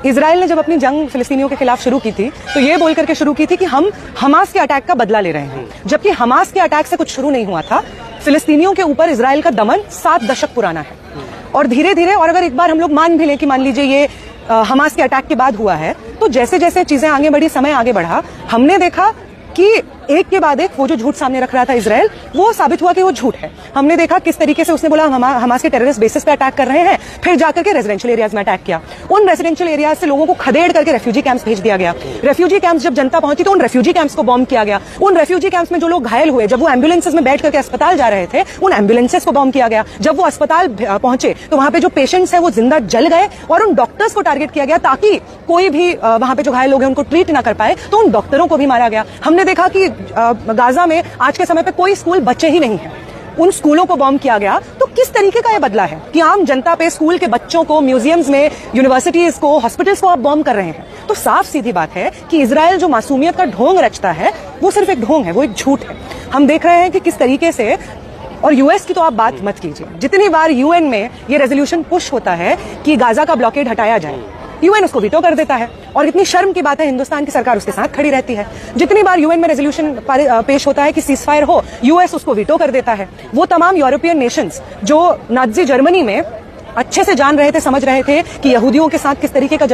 Israel ने जब अपनी जंग फिलिस्तीनियों के खिलाफ शुरू की थी तो ये बोल करके शुरू की थी कि हम हमास के अटैक का बदला ले रहे हैं, जबकि हमास के अटैक से कुछ शुरू नहीं हुआ था। फिलिस्तीनियों के ऊपर इजराइल का दमन 7 दशक पुराना है और धीरे धीरे, और अगर एक बार हम लोग मान भी लें कि मान लीजिए ये हमास के अटैक के बाद हुआ है, तो जैसे जैसे चीजें आगे बढ़ी, समय आगे बढ़ा, हमने देखा कि एक के बाद एक वो जो झूठ सामने रख रहा था इजराइल, वो साबित हुआ कि वो झूठ है। हमने देखा किस तरीके से उसने बोला हम हमास के टेररिस्ट बेसिस पे अटैक कर रहे हैं, फिर जाकर के रेजिडेंशियल एरियाज में अटैक किया। उन रेजिडेंशियल एरियाज से लोगों को खदेड़ करके रेफ्यूजी कैंप्स भेज दिया गया। रेफ्यूजी कैंप्स जब जनता पहुंची तो उन रेफ्यूजी कैंप्स को बॉम्ब किया गया। उन रेफ्यूजी कैंप्स में जो लोग घायल हुए, जब वो एम्बुलेंसेज में बैठ करके अस्पताल जा रहे थे, उन एम्बुलेंसेज को बॉम्ब किया गया। जब वो अस्पताल पहुंचे तो वहां पे जो पेशेंट्स है वो जिंदा जल गए और उन डॉक्टर्स को टारगेट किया गया ताकि कोई भी वहां पे जो घायल लोग हैं उनको ट्रीट ना कर पाए, तो उन डॉक्टरों को भी मारा गया। हमने देखा कि गाजा में आज के समय पे कोई स्कूल बच्चे ही नहीं है, उन स्कूलों को बॉम्ब किया गया। तो किस तरीके का ये बदला है कि आम जनता पे, स्कूल के बच्चों को, म्यूजियम्स में, यूनिवर्सिटीज को, हॉस्पिटल्स को आप बॉम्ब कर रहे हैं। तो साफ सीधी बात है कि इजराइल जो मासूमियत का ढोंग रचता है वो सिर्फ एक ढोंग है, वो एक झूठ है। हम देख रहे हैं कि किस तरीके से, और यूएस की तो आप बात मत कीजिए, जितनी बार यूएन में ये रेजोल्यूशन पुश होता है कि गाजा का ब्लॉकेड हटाया जाए, यूएन उसको वीटो कर देता है। और इतनी शर्म की बात है, हिंदुस्तान की सरकार उसके साथ खड़ी रहती है। जितनी बार यूएन में रेजोल्यूशन पेश होता है कि सीजफायर हो, यूएस उसको वीटो कर देता है। वो तमाम यूरोपियन नेशंस जो नाज़ी जर्मनी में अच्छे से जान रहे थे, समझ रहे थे कि यहूदियों के साथ किस तरीके का